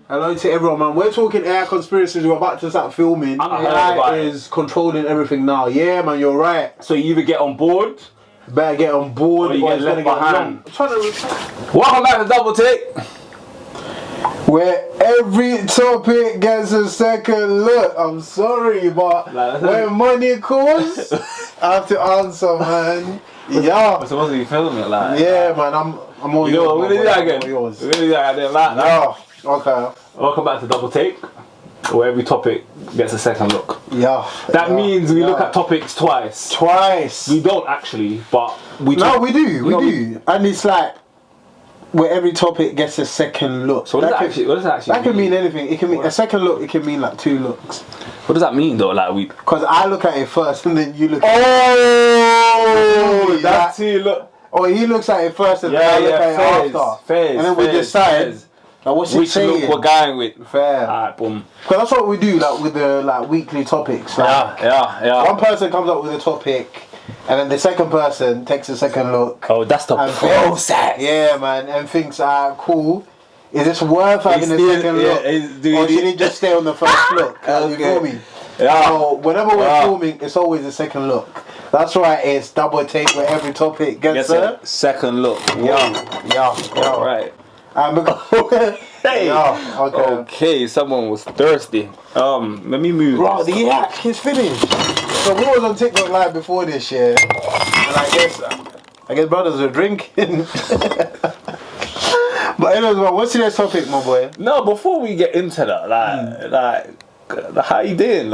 Hello to everyone, man. We're talking AI conspiracies. We're about to start filming. AI is controlling everything now. Yeah, man, you're right. So you either get on board, better get on board, or you get left behind. Welcome back to Dble-Take, where every topic gets a second look. I'm sorry, but when money calls, I have to answer, man. Yeah. We're supposed to be filming it like. Yeah, man. I'm all yours. You know what? We're gonna do that again. We're gonna do that again. Yeah. Okay. Welcome back to Dble-Take, where every topic gets a second look. Yeah. That means we look at topics twice. We don't actually, but we do. No, we do. And it's like where every topic gets a second look. So what does that actually That can mean anything. It can mean a second look. It can mean like two looks. What does that mean though? Like because I look at it first and then you look. Oh, that's two look. Or he looks at it first and then I look at it after. And then we decide. Like what's it saying? Which look we're going with. Fair. Alright, boom. Because that's what we do, like with the weekly topics. Like, yeah. One person comes up with a topic, and then the second person takes a second look. Oh, that's the process. Yeah, man, and thinks, cool. Is this worth having a second look, or should it just stay on the first look? You feel me? Yeah. So whenever we're filming, it's always a second look. That's why it's Dble-Take, where every topic gets a second look. Yeah. Right. Hey. Okay, someone was thirsty. Let me move. Bro, the yak is finished. So we was on TikTok live before this year, and I guess brothers were drinking. But anyways, man, what's today's topic, my boy? No, before we get into that, how you doing?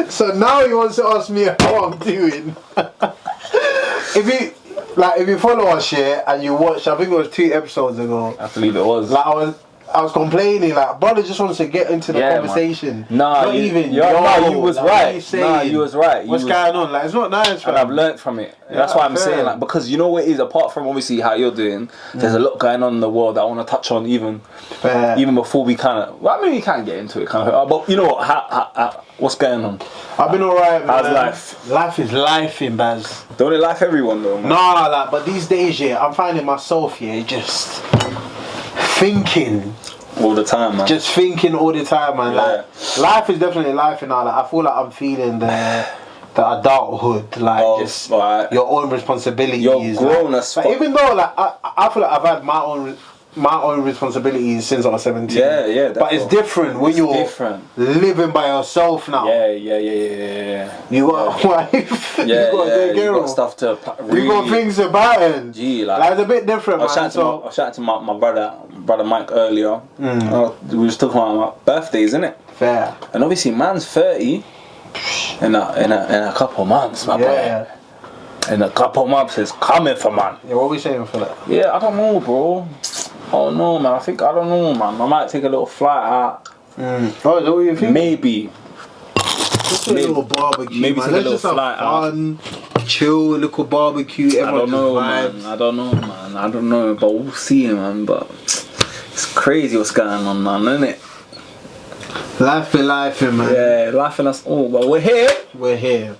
So now he wants to ask me how I'm doing. If you follow us here and you watch, I think it was 2 episodes ago. I believe it was. Like I was complaining, like brother just wants to get into the conversation. Man. Nah, you was right. What's going on? Like it's not nice. And I've learnt from it. That's why I'm saying, like, because you know what it is. Apart from obviously how you're doing, there's a lot going on in the world that I want to touch on even before we kind of. Well, I mean, we can't get into it, kind of. But you know what? What's going on? I've been alright, man. How's life? Life is life in Baz. Don't it life everyone though, man? Nah, but these days, I'm finding myself just thinking all the time, man. Just thinking all the time, man. Yeah. Like life is definitely life, and I feel like I'm feeling the adulthood, your own responsibilities. You're grown as fuck. Even though, I feel like I've had my own responsibilities since I was 17. Yeah. But it's different when you're living by yourself now. Yeah. You got a wife. You got stuff to. You got things to batten. Gee, like it's a bit different. I was shouting to my brother Mike earlier. We was talking about my birthdays, innit? Fair. And obviously, man's 30 in a couple of months, my boy. In a couple of months, it's coming for man. Yeah, what are we saying for that? Yeah, I don't know, bro. Oh no, man. I don't know, man. I might take a little flight out. Oh, is that what you think? Maybe. Just a little barbecue. Maybe man. take a little flight out. Chill, little barbecue. I don't know, man. I don't know, but we'll see, man. But it's crazy what's going on, man, isn't it? Life, man. Yeah, life in us all. But we're here.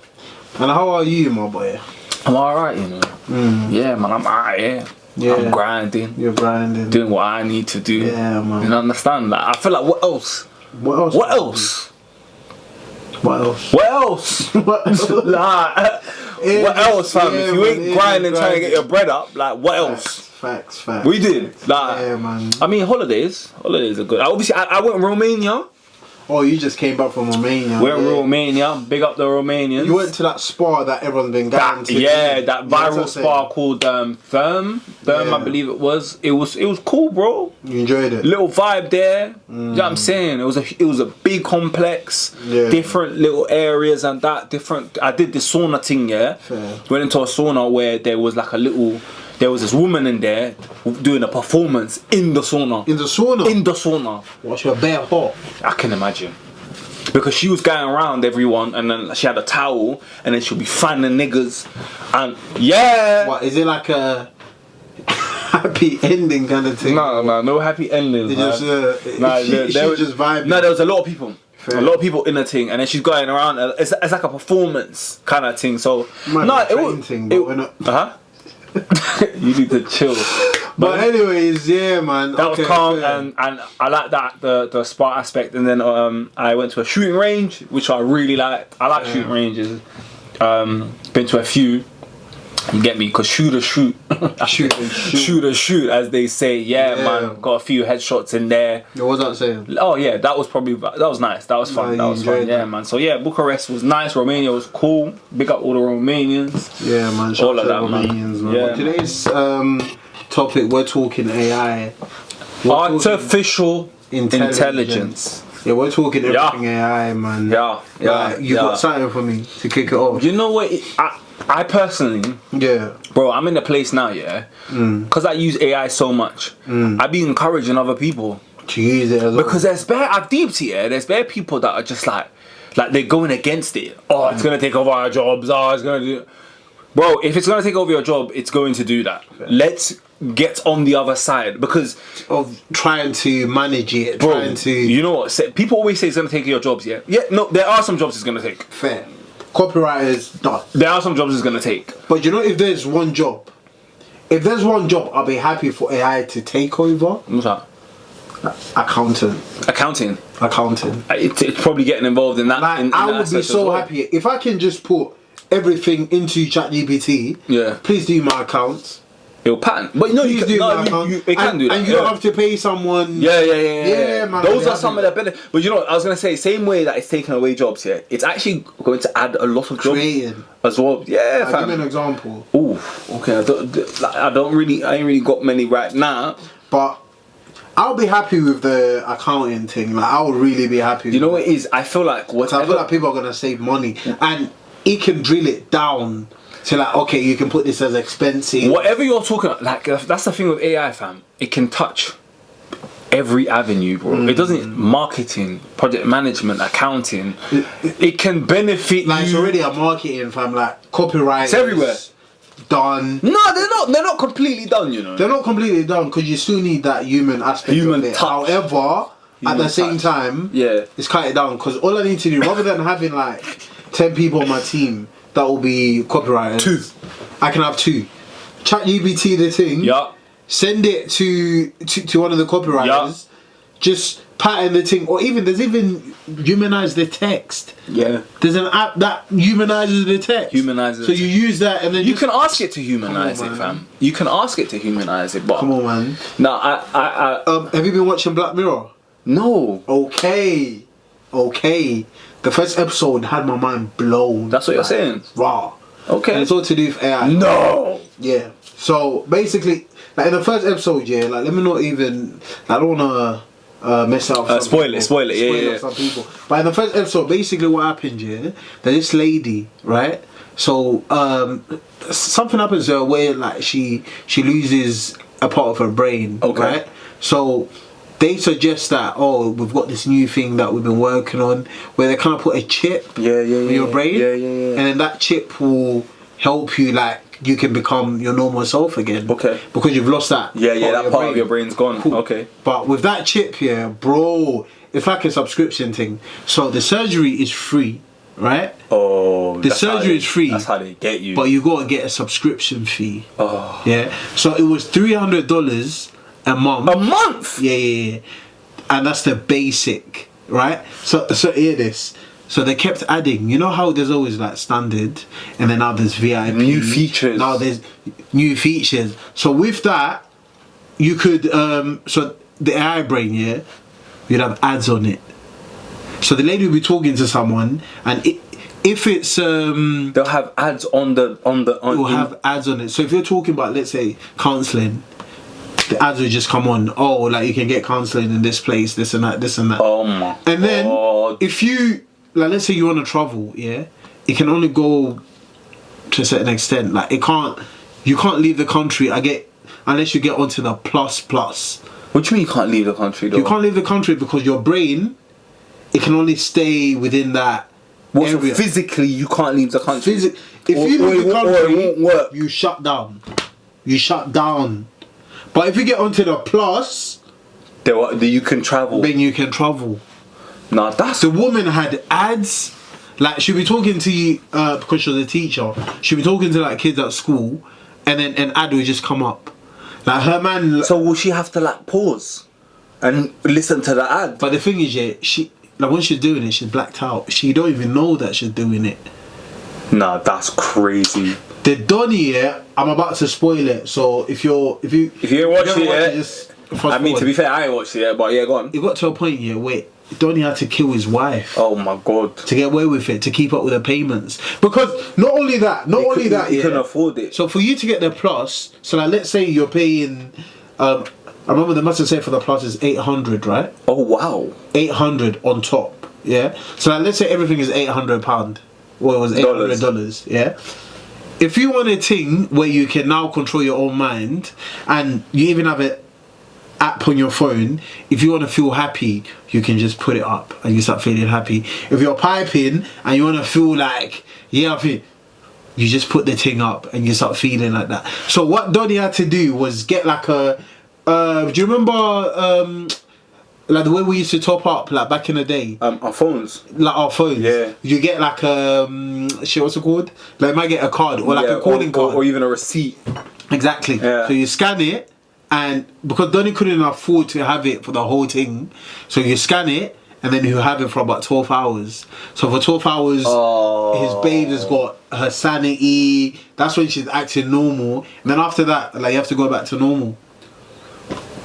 And how are you, my boy? I'm alright, you know. Yeah, man. I'm alright. Yeah. I'm grinding. You're grinding. Doing what I need to do. Yeah, man. You understand? Like, I feel like what else? What else? What else? What else? What else? What else, fam? If you ain't grinding trying to get your bread up, like what else? Facts. We did. Like, yeah, man. I mean, holidays are good. Obviously, I went to Romania. Oh, you just came back from Romania. We're in Romania. Big up the Romanians. You went to that spa that everyone's been going to. Yeah, that viral spa called Therm, I believe it was. It was cool, bro. You enjoyed it. Little vibe there. You know what I'm saying? It was a big complex, different little areas and that different. I did the sauna thing, Fair. Went into a sauna where there was like there was this woman in there doing a performance in the sauna. In the sauna? In the sauna. What's your bare hot? I can imagine. Because she was going around everyone and then she had a towel and then she'll be fanning niggas and What, is it like a happy ending kind of thing? No happy endings, man. She just vibing. No, there was a lot of people. Fair. A lot of people in the thing, and then she's going around. It's like a performance kind of thing. So it was thing, but we're not. You need to chill. But anyways, yeah, man. That was calm, and I like that the sport aspect. And then I went to a shooting range, which I really liked. I like shooting ranges. Been to a few. You get me? Because shoot, as they say. Yeah, man. Got a few headshots in there. What was that saying? Oh yeah, that was nice. That was fun. That was fun. Yeah, man. So yeah, Bucharest was nice. Romania was cool. Big up all the Romanians. Yeah, man. All of that, Romanians, man. Yeah. Today's topic, we're talking AI. Artificial intelligence. Yeah, we're talking everything AI, man. You got something for me to kick it off? You know what? I personally, bro, I'm in a place now, because I use AI so much. I be encouraging other people to use it as well. Because I've deeped it. There's bare people that are just like they're going against it. Oh, it's gonna take over our jobs. Oh, it's gonna do. Bro, if it's gonna take over your job, it's going to do that. Let's get on the other side because of trying to manage it. Bro, trying to. You know what? People always say it's gonna take your jobs. Yeah. No, there are some jobs it's gonna take. Fair. Copywriters done. There are some jobs it's gonna take. But you know, if there's one job, I'll be happy for AI to take over. What's that? Accounting. It's probably getting involved in that. Like, I would be so happy if I can just put everything into ChatGPT. Yeah. Please do my accounts. It'll pattern. But no, you can do it can do that. And you don't have to pay someone. Yeah, man. Those are some of the better. But you know what I was gonna say, same way that it's taking away jobs here, it's actually going to add a lot of jobs as well. Yeah, I'll give you an example. Ooh, okay. I ain't really got many right now. But I'll be happy with the accounting thing. Like, I would really be happy. You know what it is? I feel like people are gonna save money, and it can drill it down. So like, okay, you can put this as expensive. Whatever you're talking about, like that's the thing with AI, fam. It can touch every avenue, bro. It doesn't marketing, project management, accounting. It can benefit like you. It's already a marketing, fam. Like copyright. It's everywhere. Done. No, they're not completely done. You know. They're not completely done because you still need that human aspect of it. Touch. However, at the same time, it's cut it down because all I need to do, rather than having like 10 people on my team. That will be copywriters. 2. I can have 2. ChatGPT the thing. Yeah. Send it to one of the copywriters. Yeah. Just pattern the thing, or there's even humanize the text. Yeah. There's an app that humanizes the text. So you use that, and then you can ask it to humanize it, fam. You can ask it to humanize it, but come on, man. No, I have you been watching Black Mirror? No. Okay. The first episode had my mind blown. That's what you're saying? Raw. Okay. And it's all to do with AI. No! Yeah. So, basically, like in the first episode, like, let me not even... I don't want to mess up spoil it, yeah. Some people. But in the first episode, basically what happened, there's this lady, right? So, something happens to her where, like, she loses a part of her brain, right? So... They suggest that, we've got this new thing that we've been working on where they kind of put a chip in your brain. And then that chip will help you, like, you can become your normal self again. Okay. Because you've lost that. That part of your brain's gone. Cool. Okay. But with that chip here, bro, it's like a subscription thing. So the surgery is free, right? Oh, the surgery is free. That's how they get you. But you got to get a subscription fee. Oh. Yeah. So it was $300 a month. A month? Yeah. And that's the basic, right? So hear this. So they kept adding. You know how there's always like standard, and then now there's VIP. New features. Now there's new features. So with that, you could so the AI brain, you'd have ads on it. So the lady will be talking to someone, and if it's they'll have ads on We'll have ads on it. So if you're talking about, let's say, counselling, the ads will just come on. Oh, like you can get counselling in this place, this and that, this and that. Oh my God. And then if you, like, let's say you want to travel, it can only go to a certain extent. Like you can't leave the country. Unless you get onto the plus. What do you mean you can't leave the country though? You can't leave the country because your brain, it can only stay within that area. So physically you can't leave the country. If you leave the country, it won't work. You shut down. But if you get onto the plus, then you can travel. Then you can travel. Nah, that's... The woman had ads. Like, she'll be talking to you, because she was a teacher. She'll be talking to, like, kids at school. And then an ad will just come up. Like her man. So will she have to like pause and listen to the ad? But the thing is, yeah, she like when she's doing it, she's blacked out. She don't even know that she's doing it. Nah, that's crazy. The Donny, yeah, I'm about to spoil it. So if you ain't watched it yet, just I mean, to be fair, I ain't watched it yet, but yeah, go on. It got to a point, yeah, where Donny had to kill his wife. Oh my god. To get away with it, to keep up with the payments. Because not only that, he couldn't afford it. So for you to get the plus, so like let's say you're paying, I remember the must have said for the plus is 800, right? Oh wow. 800 on top, yeah. So like let's say everything is £800. Well, it was $800, yeah. If you want a thing where you can now control your own mind, and you even have an app on your phone, if you want to feel happy, you can just put it up and you start feeling happy. If you're piping and you want to feel like, yeah, I feel, you just put the thing up and you start feeling like that. So what Donny had to do was get like a, do you remember like the way we used to top up like back in the day? Our phones. Like our phones. Yeah. You get like shit, what's it called? Like you might get a card or like a calling card. Or even a receipt. Exactly. Yeah. So you scan it, and because Donny couldn't afford to have it for the whole thing, so you scan it and then you have it for about 12 hours. So for 12 hours, his babe has got her sanity. That's when she's acting normal. And then after that, like you have to go back to normal.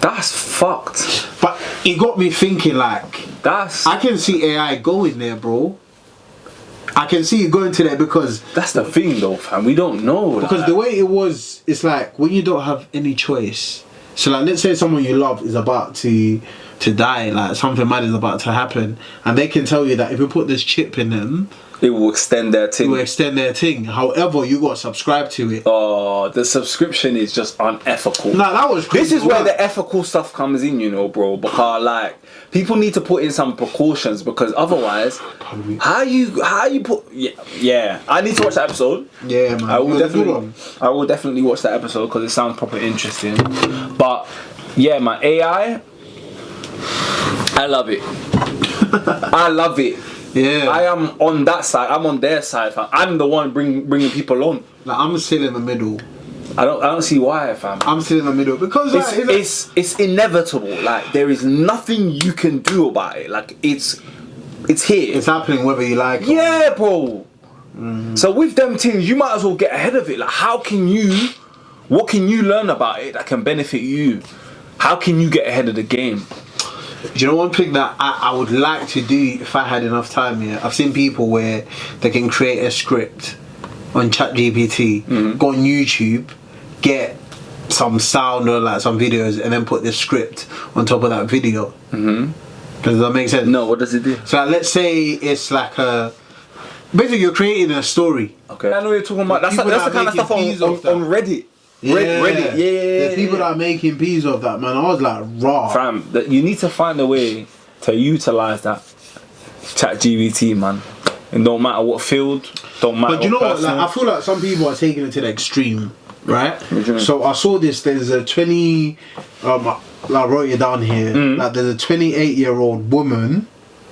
That's fucked. But it got me thinking, like, I can see AI going there, bro. I can see it going to there because that's the thing, though, fam. We don't know. Because the way it was, it's like when you don't have any choice. So, like, let's say someone you love is about to die, like something bad is about to happen, and they can tell you that if you put this chip in them, it will extend their thing. However, you got to subscribe to it. Oh, the subscription is just unethical. Nah, that was crazy. This is where the ethical stuff comes in, you know, bro. Because like people need to put in some precautions, because otherwise, how you put yeah. I need to watch that episode. Yeah, man. I will definitely watch that episode because it sounds proper interesting. But yeah, man, AI, I love it. I love it. Yeah, I am on that side. I'm on their side, fam. I'm the one bringing people on. Like I'm still in the middle. I don't see why, fam. I'm still in the middle because like, it's inevitable. Like there is nothing you can do about it. Like it's here. It's happening whether you like it. Yeah, bro. So with them things, you might as well get ahead of it. Like what can you learn about it that can benefit you? How can you get ahead of the game? Do you know one thing that I would like to do if I had enough time here? I've seen people where they can create a script on ChatGPT, go on YouTube, get some sound or like some videos, and then put the script on top of that video. Does that make sense? No, what does it do? So like, let's say it's like basically you're creating a story. Okay. I know what you're talking about. That's the kind of stuff on Reddit. Yeah, Reddit. Yeah. The people that are making peas of that, man. I was like, raw. Fam, you need to find a way to utilize that ChatGPT, man. And don't matter what field, don't matter. But you know what? Like, I feel like some people are taking it to the extreme, right? So I saw this. There's a 20. I wrote it down here. Like there's a 28-year-old woman,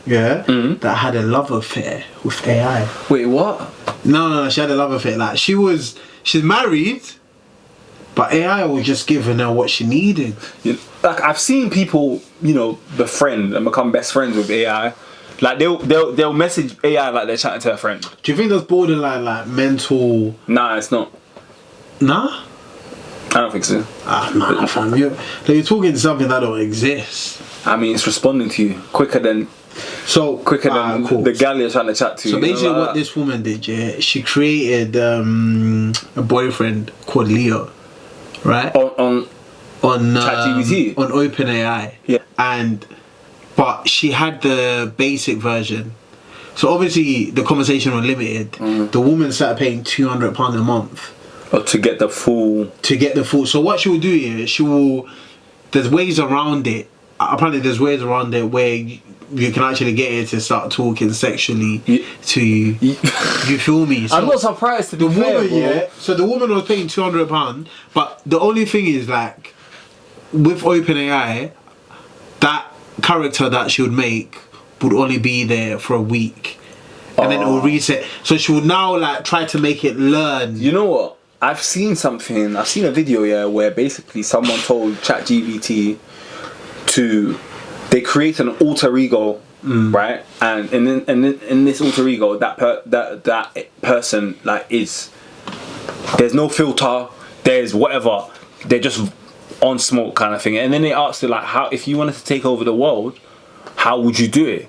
that had a love affair with AI. Wait, what? No. She had a love affair. Like she's married. But AI was just giving her what she needed. Like I've seen people, befriend and become best friends with AI. Like they'll message AI like they're chatting to a friend. Do you think that's borderline like mental? Nah, it's not. Nah? I don't think so. Nah, fam. You're talking something that don't exist. I mean, it's responding to you quicker than the gal you're trying to chat to. So basically, what this woman did, she created a boyfriend called Leo. Right on ChatGPT, on OpenAI, but she had the basic version. So obviously the conversation was limited. The woman started paying £200 a month to get the full. So what she will do is there's ways around it. Apparently there's ways around it where you can actually get it to start talking sexually to you. You feel me? So I'm not surprised to be fair, bro. So the woman was paying £200, but the only thing is like with OpenAI, that character that she would make would only be there for a week, and then it will reset. So she would now like try to make it learn. You know what? I've seen a video, where basically someone told ChatGPT they create an alter ego, right? And in this alter ego, that person like there's no filter, there's whatever, they're just on smoke kind of thing. And then they asked it like, how, if you wanted to take over the world, how would you do it?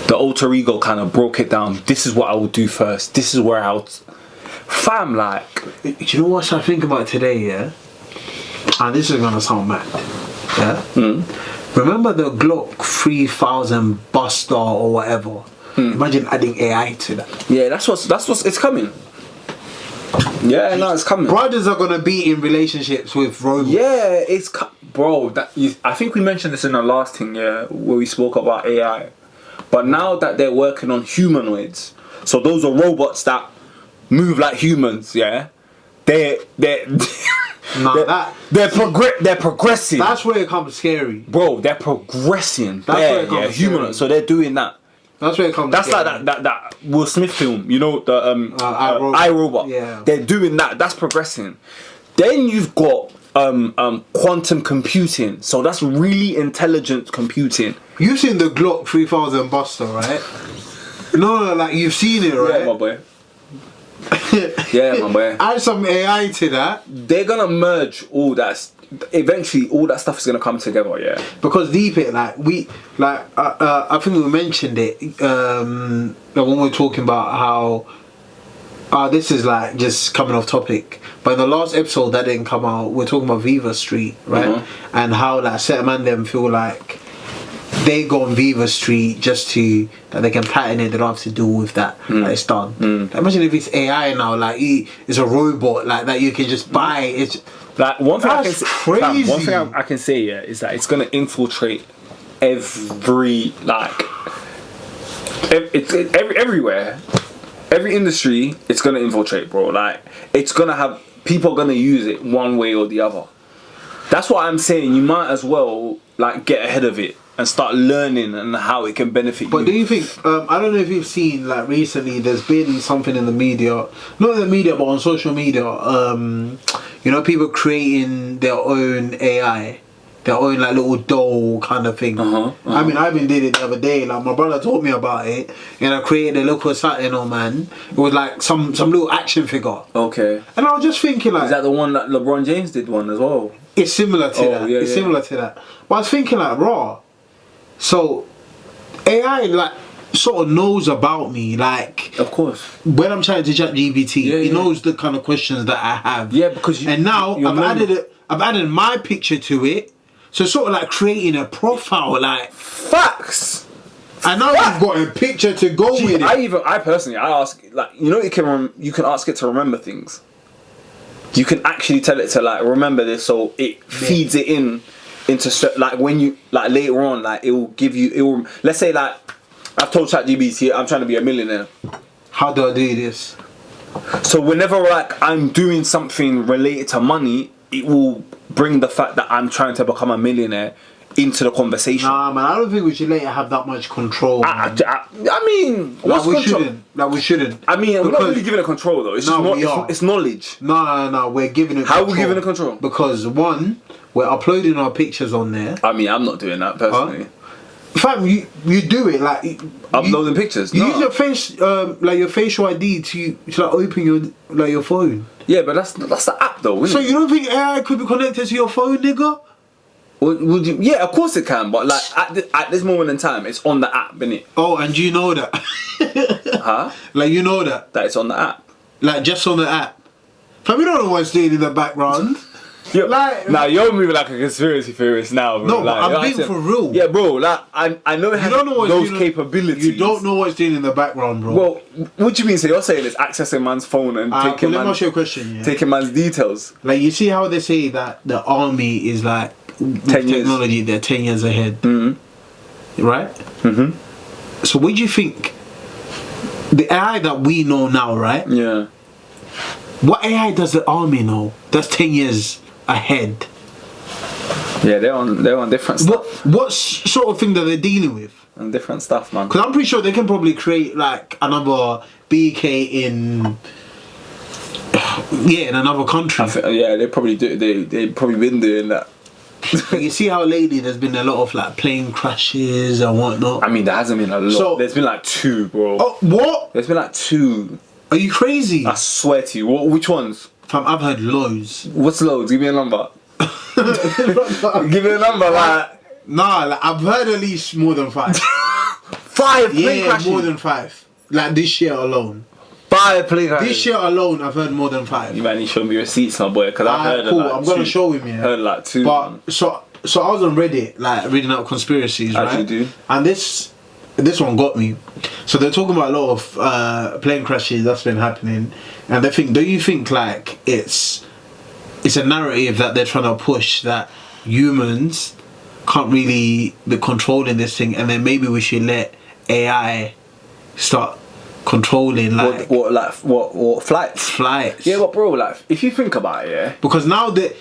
The alter ego kind of broke it down. This is what I would do first. This is where I would... Fam, like... Do you know what I think about today, yeah? And this is gonna sound mad, yeah? Remember the Glock 3000 Buster or whatever? Imagine adding AI to that. Yeah, that's what's it's coming. Yeah, no, it's coming. Brothers are gonna be in relationships with robots. Yeah, bro. I think we mentioned this in the last thing, where we spoke about AI. But now that they're working on humanoids, so those are robots that move like humans, yeah. They're progressing. That's where it comes scary, bro. They're progressing. That's where it comes scary. Humanoids. So they're doing that. That's where it comes. That's scary. Like that Will Smith film, you know, the iRobot. Yeah. They're doing that. That's progressing. Then you've got quantum computing. So that's really intelligent computing. You've seen the Glock 3000 Buster, right? No, like you've seen it, right? Yeah, my boy. Yeah, my boy. Add some AI to that. They're gonna merge all that. Eventually, all that stuff is gonna come together. Yeah. Because Dble-Take, I think we mentioned it when we were talking about how this is like just coming off topic. But in the last episode that didn't come out, we're talking about Viva Street, right? And how like certain man them feel like they go on Viva Street just to that they can patent it. They don't have to deal with that. That it's done. Like, imagine if it's AI now, like it's a robot like that you can just buy. It's like one thing crazy. One thing I can say is that it's gonna infiltrate everywhere. Every industry, it's gonna infiltrate, bro. Like it's gonna have people are gonna use it one way or the other. That's what I'm saying. You might as well like get ahead of it and start learning and how it can benefit you. But do you think, I don't know if you've seen, like recently, there's been something in the media, not in the media, but on social media, you know, people creating their own AI, their own like little doll kind of thing. I mean, I even did it the other day, like my brother told me about it, and I created a little Saturn, man. It was like some little action figure. Okay. And I was just thinking like... Is that the one that LeBron James did one as well? It's similar to that. Yeah, it's similar to that. But I was thinking like, raw. So AI like sort of knows about me, like of course. When I'm chatting to ChatGPT, it knows the kind of questions that I have. Yeah, because and now I've added my picture to it, so it's sort of like creating a profile, like facts. And now you've got a picture to go with it. I personally ask, like, you know, you can ask it to remember things. You can actually tell it to like remember this, so it feeds it into like when you like later on, like it will give you. Let's say like I've told ChatGPT I'm trying to be a millionaire. How do I do this? So whenever like I'm doing something related to money, it will bring the fact that I'm trying to become a millionaire into the conversation. Nah, man, I don't think we should let it have that much control. I mean, what's control? We shouldn't. I mean, we're not really giving it control though. It's just it's knowledge. No, we're giving it. How are we giving it control? Because one, we're uploading our pictures on there. I mean, I'm not doing that personally. Fam, you do it like uploading pictures. You use your face, like your facial ID to like open your phone. Yeah, but that's the app though. Isn't so you don't think AI could be connected to your phone, nigga? Would you? Yeah, of course it can. But like at this moment in time, it's on the app, innit? Oh, and you know that? Huh? Like you know that it's on the app. Like just on the app. Fam, we don't know what's doing in the background. Now you're moving like a conspiracy theorist now, bro. No, like, I'm being for real. Yeah, bro. Like I know it has those capabilities. You don't know what's doing in the background, bro. Well, what do you mean? So you're saying it's accessing man's phone and taking let me ask you a question. Yeah? Taking man's details. Like you see how they say that the army is like 10 technology, years. they're 10 years ahead. Right? So what do you think? The AI that we know now, right? Yeah. What AI does the army know? That's 10 years ahead. Yeah, they're on different stuff. What sort of thing that they're dealing with? And different stuff, man. Because I'm pretty sure they can probably create like another BK in Yeah, in another country. Yeah, they probably do. They probably been doing that. You see how lately there's been a lot of like plane crashes and whatnot. I mean, there hasn't been a lot. So, there's been like 2, bro. Oh, what? There's been like 2. Are you crazy? I swear to you. Which ones? Fam, I've heard loads. What's loads? Give me a number. Give me a number, like. Nah, like, I've heard at least more than 5. 5 plane crashes? More than 5. Like this year alone. 5 plane crashes? This year alone, I've heard more than 5. You might need to show me receipts, my boy, because I've heard cool. like I'm gonna show him, yeah. Heard like 2. But so I was on Reddit, like reading out conspiracies, right? As you do. And this one got me. So they're talking about a lot of plane crashes that's been happening, and they think, do you think like it's a narrative that they're trying to push that humans can't really be controlling this thing, and then maybe we should let AI start controlling like what flights? Yeah, but bro, like if you think about it, yeah. Because now that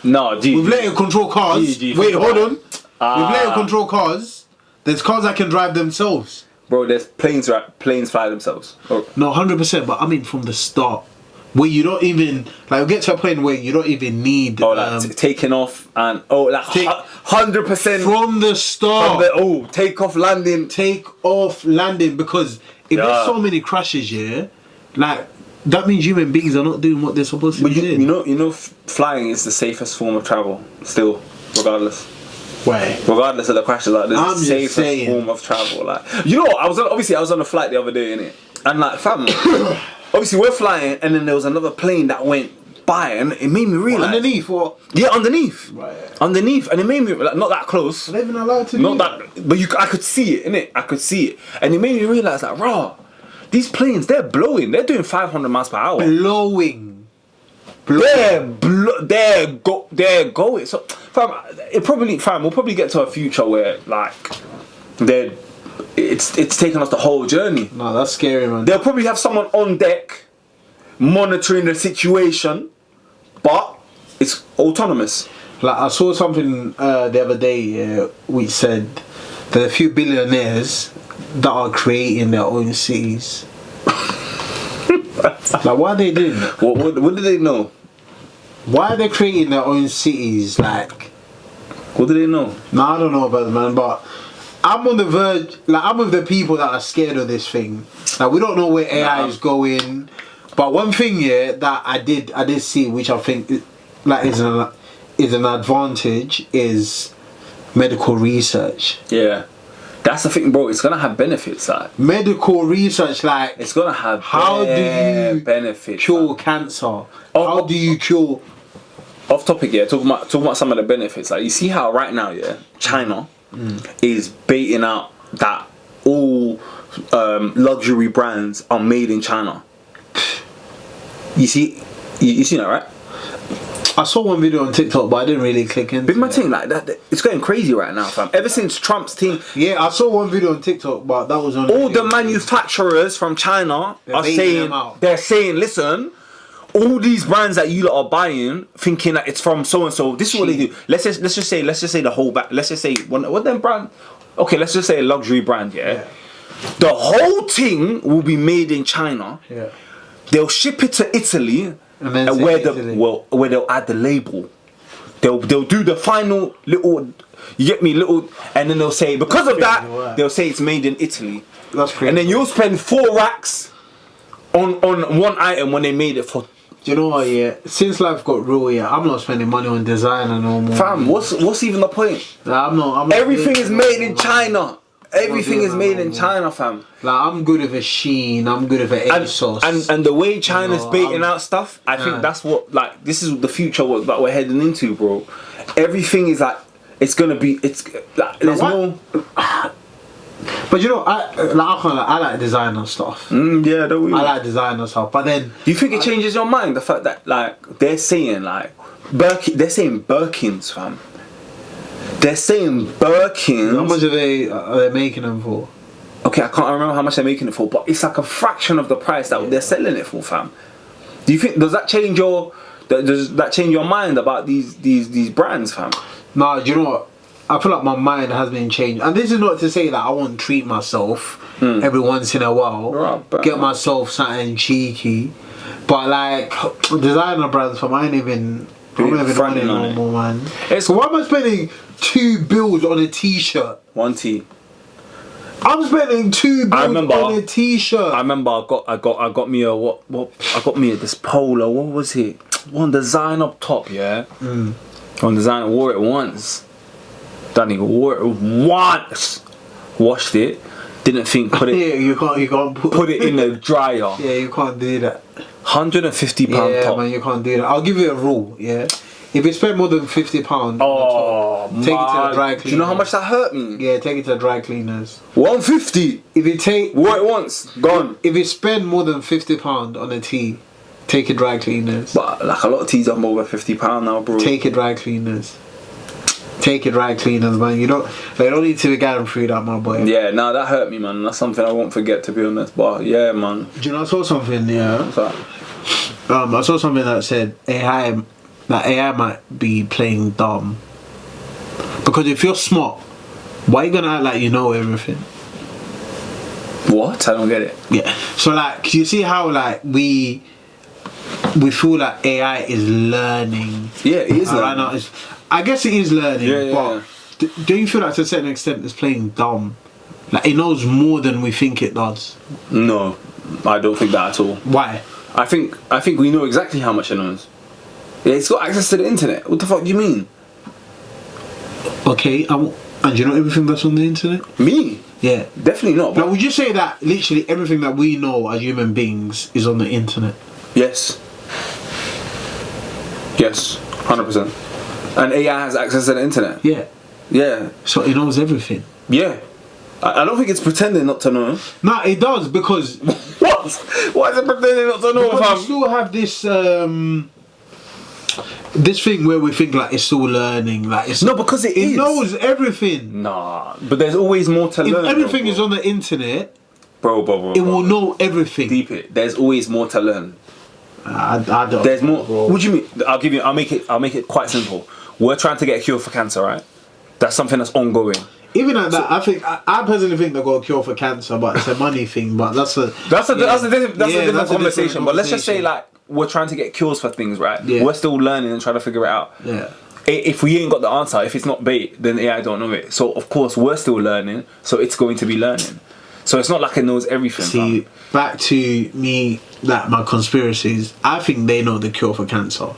we've let it control cars. Wait, hold on. We've let it control cars. There's cars that can drive themselves. Bro, there's planes fly themselves. Oh. No, 100%. But I mean, from the start, where you don't even like get to a point where you don't even need taking off and 100% from the start. Take off landing, because if there's so many crashes, yeah, like that means human beings are not doing what they're supposed to be doing. You know, flying is the safest form of travel still, regardless. Why? Regardless of the crashes, like this is the safest form of travel. Like, you know, I was on a flight the other day, innit? And like, fam, obviously we're flying, and then there was another plane that went by, and it made me realize underneath what? Yeah, underneath. Right. Underneath, and it made me like not that close. They're even allowed to. Not that, but I could see it, innit? I could see it, and it made me realize like, raw, these planes, they're blowing. They're doing 500 miles per hour. Blowing. They're going. So, we'll probably get to a future where like it's taking us the whole journey. No, that's scary, man. They'll probably have someone on deck monitoring the situation, but it's autonomous. Like I saw something the other day which said there are a few billionaires that are creating their own cities. Like, why are they doing that? What do they know? Why are they creating their own cities? Like, what do they know? No, I don't know about it, man, but I'm on the verge. Like, I'm with the people that are scared of this thing. Like, we don't know where AI is going. But one thing, yeah, that I did see, which I think like is an advantage, is medical research. Yeah. That's the thing, bro. It's gonna have benefits, like medical research. Like it's gonna have benefits. Cure cancer? How do you cure? Off topic, yeah. Talking about some of the benefits. Like you see how right now, yeah, China is baiting out that all luxury brands are made in China. You see that, right? I saw one video on TikTok, but I didn't really click into it. My thing, like that, it's going crazy right now, fam. Ever since Trump's team, yeah, I saw one video on TikTok, but that was on. All the manufacturers from China are saying, listen, all these brands that you lot are buying, thinking that it's from so and so. This is what they do. Let's just say the whole back. Let's just say what them brand. Okay, let's just say a luxury brand. Yeah. The whole thing will be made in China. Yeah. They'll ship it to Italy. And where they'll add the label, they'll do the final little, you get me, and then they'll say because of that they'll say it's made in Italy. That's crazy. And then you'll spend 4 racks on one item when they made it for. Do you know what? Yeah, since life got real, yeah, I'm not spending money on designer no more. Fam, what's even the point? Nah, I'm not. Everything is made in China. Everything is made in China, fam. Like I'm good with a Shein, I'm good with an ASOS. And the way China's baiting out stuff, I think that's what, like, this is the future that we're heading into, bro. Everything is like, it's gonna be, it's like, there's no. But you know, I like designer stuff. Yeah, don't we? I like designer stuff, but then do you think it changes your mind, the fact that like they're saying like they're saying Birkins, fam? They're saying Birkins. How much are they making them for? Okay, I can't remember how much they're making it for, but it's like a fraction of the price that they're selling it for, fam. Do you think does that change your mind about these brands, fam? Nah, do you know what? I feel like my mind has been changed, and this is not to say that I won't treat myself every once in a while, get myself something cheeky, But like designer brands for mine even. I'm not even on it no more, man. So why am I spending $2 on a t-shirt? 1 T. I'm spending $2 on a t-shirt. I remember I got me a what I got me a this polo. What was it? One design up top, yeah. One design. I wore it once. That nigga wore it once. Washed it. Didn't think put it. Yeah, you can't put it in the dryer. Yeah, you can't do that. £150 yeah, top. man, you can't do that. I'll give you a rule, yeah. If you spend more than £50 on top, take it to the dry cleaners. Do you know how much that hurt me? Yeah, take it to the dry cleaners. 150. If you take wore it once, gone. If you spend more than £50 on a tee, take it dry cleaners. But like a lot of tees are over £50 now, bro. Take it dry cleaners. Take it dry cleaners, man. You don't need to be going through that, my boy. Yeah, nah, that hurt me, man. That's something I won't forget, to be honest. But yeah, man. Do you know, I saw something, yeah. What's that? I saw something that said AI might be playing dumb. Because if you're smart, why are you gonna act like you know everything? What? I don't get it. Yeah. So like, you see how like we feel like AI is learning. Yeah, it is right now. I guess it is learning, but do you feel like to a certain extent it's playing dumb? Like it knows more than we think it does. No, I don't think that at all. Why? I think we know exactly how much it knows. Yeah, it's got access to the internet. What the fuck do you mean? Okay, and you know everything that's on the internet? Me? Yeah. Definitely not. Now, would you say that literally everything that we know as human beings is on the internet? Yes. Yes, 100%. And AI has access to the internet. Yeah. Yeah. So it knows everything. Yeah. I don't think it's pretending not to know. No, it does because... What? Why is it pretending not to know? Because we still have this... this thing where we think like it's still learning, like it's because it knows everything. Nah, but there's always more to learn. If everything is on the internet, bro, it will know everything. Deep it. There's always more to learn. I don't. There's more. Bro. What do you mean? I'll make it quite simple. We're trying to get a cure for cancer, right? That's something that's ongoing. Even at that, I personally think they've got a cure for cancer, but it's a money thing. But that's a different conversation. But let's just say like we're trying to get cures for things, right? Yeah. We're still learning and trying to figure it out. Yeah. If we ain't got the answer, if it's not bait, then AI don't know it. So of course we're still learning, so it's going to be learning. So it's not like it knows everything. See, back to me, like my conspiracies, I think they know the cure for cancer.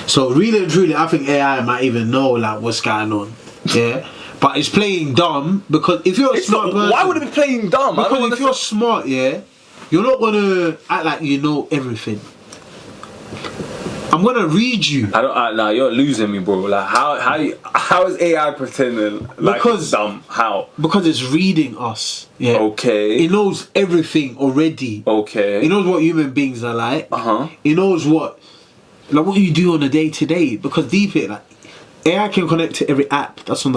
So really and truly, I think AI might even know like what's going on. Yeah. But it's playing dumb because if you're a smart person... Why would it be playing dumb? Because if you're smart, yeah, you're not going to act like you know everything. I'm going to read you. Nah, you're losing me, bro. Like, how is AI pretending like it's dumb? How? Because it's reading us. Yeah. Okay. It knows everything already. Okay. It knows what human beings are like. Uh-huh. It knows what you do on a day-to-day. Because deep it, like, AI can connect to every app that's on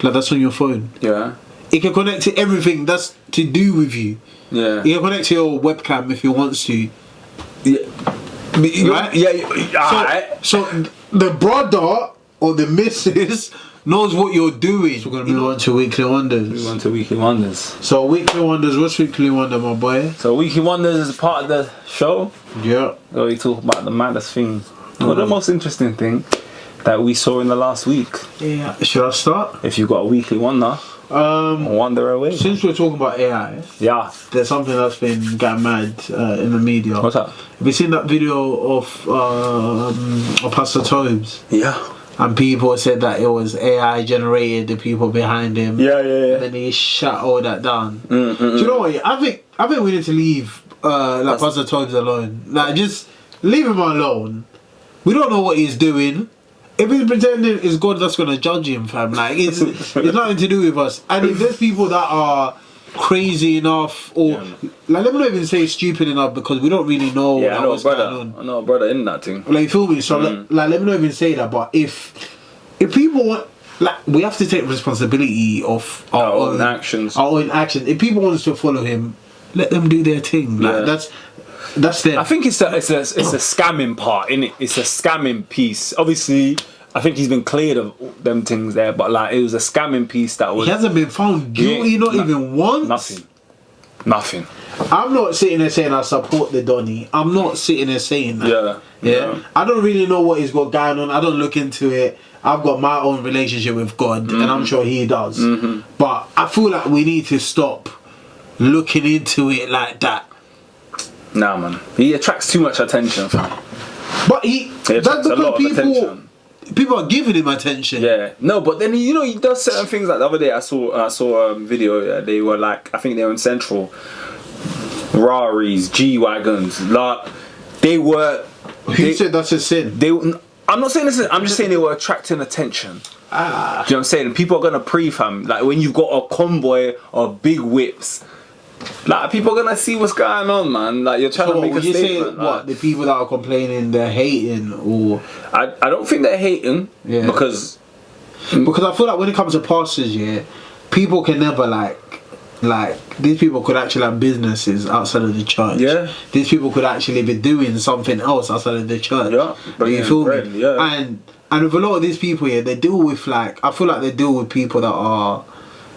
that's on your phone. Yeah. It can connect to everything that's to do with you. Yeah. It can connect to your webcam if it wants to. Yeah. Right? Yeah. So the brother or the missus knows what you're doing. So we're gonna move on to Weekly Wonders. So Weekly Wonders, what's Weekly Wonder, my boy? So Weekly Wonders is part of the show. Yeah. So we talk about the maddest thing. Well, the most interesting thing that we saw in the last week. Yeah. Should I start? If you've got a Weekly Wonder. Wonder away. Since we're talking about AI, yeah, there's something that's been getting mad in the media. What's that? Have you seen that video of Pastor Tobes? Yeah. And people said that it was AI generated, the people behind him. Yeah. And then he shut all that down. Do you know what? I think we need to leave Pastor Tobes alone. Like, just leave him alone. We don't know what he's doing. If he's pretending it's God that's gonna judge him, fam, like it's nothing to do with us. And if there's people that are crazy enough, or like, let me not even say stupid enough, because we don't really know what's going on. I know a brother in that thing. Like, you feel me? So like, let me not even say that. But if people want, like, we have to take responsibility of our own actions. If people want us to follow him, let them do their thing. Like, that's there. I think it's a scamming part, innit? It's a scamming piece. Obviously, I think he's been cleared of them things there, but like it was a scamming piece that was. He hasn't been found guilty, not even once. Nothing. Nothing. I'm not sitting there saying I support the Donny. I'm not sitting there saying that. Yeah. I don't really know what he's got going on. I don't look into it. I've got my own relationship with God, and I'm sure he does. But I feel like we need to stop looking into it like that. Nah, man. He attracts too much attention, fam. But that's because people are giving him attention. Yeah. No, but then he does certain things. Like the other day, I saw a video. Yeah, they were like, I think they were in Central. Raris, G-Wagons, they were... Who said that's a sin? I'm not saying this. I'm just saying they were attracting attention. Do you know what I'm saying? People are gonna pre-fam. Like when you've got a convoy of big whips, like people are gonna see what's going on, man. Like you're trying to make a statement. Say, what, the people that are complaining, they're hating, or... I don't think they're hating. Yeah. Because I feel like when it comes to pastors, yeah, people can never like these people could actually have businesses outside of the church. Yeah. These people could actually be doing something else outside of the church. Yeah. You feel me? Yeah. And with a lot of these people here, they deal with I feel like they deal with people that are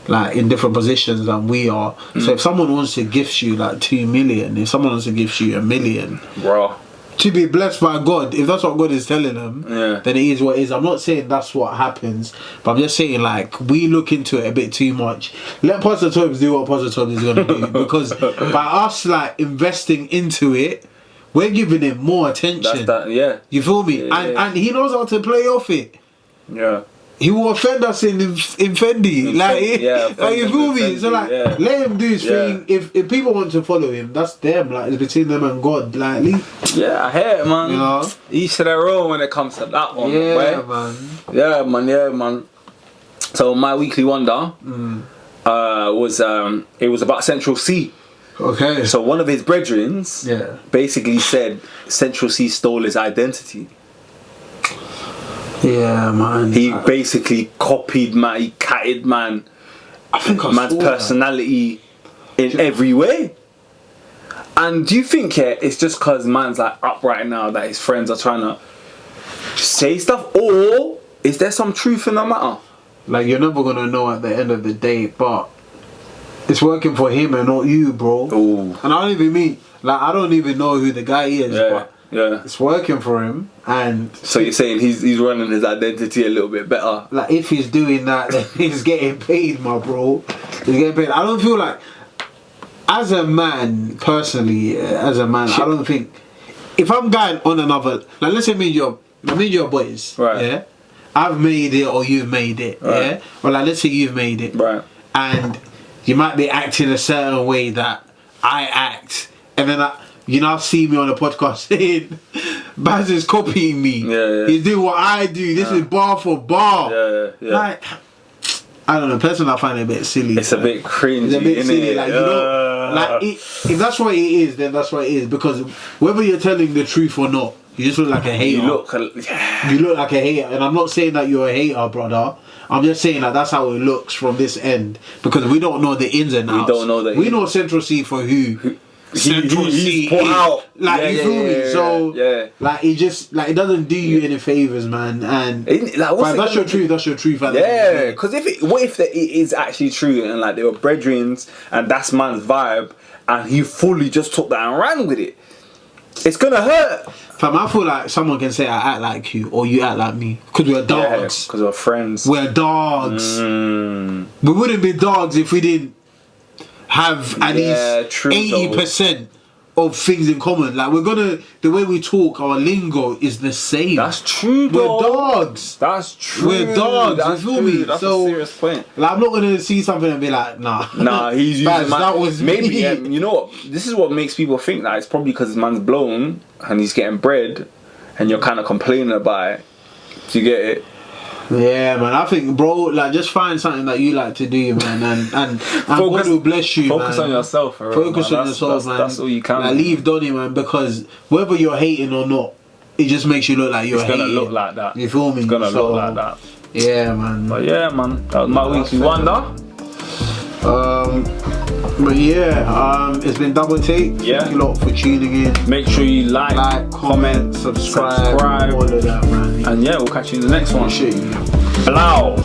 like in different positions than we are. So if someone wants to gift you like 2 million, if someone wants to gift you 1 million, bro, to be blessed by God, if that's what God is telling them, then it is what it is. I'm not saying that's what happens, but I'm just saying like we look into it a bit too much. Let Pastor Tobes do what Pastor Tobes is gonna do, because by us like investing into it, we're giving him more attention. You feel me? And he knows how to play off it. Yeah. He will offend us in Fendi. You feel me? So let him do his thing. If people want to follow him, that's them. Like it's between them and God. Like I hear it, man. You know? Each to their own when it comes to that one. Yeah, man. So my weekly wonder was it was about Central C. Okay. So one of his brethren basically said Central C stole his identity. Yeah, man. He basically copied man. He catted man. I think man's personality in every way. And do you think it's just because man's like up right now that his friends are trying to say stuff, or is there some truth in the matter? Like you're never gonna know at the end of the day, but it's working for him and not you, bro. Ooh. And I don't even know who the guy is, but it's working for him. And so you're saying he's running his identity a little bit better. Like if he's doing that, then he's getting paid, my bro. He's getting paid. I don't feel like, as a man, personally, I don't think if I'm going on another, like let's say me and your boys, right? Yeah, I've made it or you've made it, right. Yeah. Or like let's say you've made it, right? And you might be acting a certain way that I act, and then you now see me on a podcast saying Baz is copying me. He's doing what I do. This is bar for bar. Like, I don't know. Personally, I find it a bit silly. It's a bit cringy. It's a bit silly. Like, you know, like if that's what it is, then that's what it is. Because whether you're telling the truth or not, you just look like a hater. You look like a hater. And I'm not saying that you're a hater, brother. I'm just saying that that's how it looks from this end. Because we don't know the ins and outs. We know Central C for who Central C put out. Like, you feel me? So, like, it just, like, it doesn't do you any favours, man. And that's your truth, that's your truth. Yeah, because what if it is actually true and, like, they were brethrens and that's man's vibe and he fully just took that and ran with it? It's gonna hurt. Fam, I feel like someone can say I act like you or you act like me because we're dogs. Because we're friends. We're dogs. We wouldn't be dogs if we didn't have at least 80% of things in common. Like the way we talk, our lingo is the same. That's true, though. We're dogs. That's true. We're dogs. That's you feel me? That's a serious point. Like, I'm not gonna see something and be like, nah. He's using that was maybe. me. You know what? This is what makes people think that it's probably because his man's blown and he's getting bread, and you're kind of complaining about it. Do you get it? Yeah, man. I think, bro, like, just find something that you like to do, man, and God will bless you. Focus on yourself, bro. Focus on yourself, man. That's all you can. Like, leave Donny, man, because whether you're hating or not, it just makes you look like you're hating. It's gonna look like that. You feel me? It's gonna look like that. Yeah, man. But yeah, man, that was my weekly wonder. But yeah, it's been Dble-Take. Yeah. Thank you lot for tuning in. Make sure you like, comment, subscribe, all of that, man. And yeah, we'll catch you in the next one. Shit. Blow.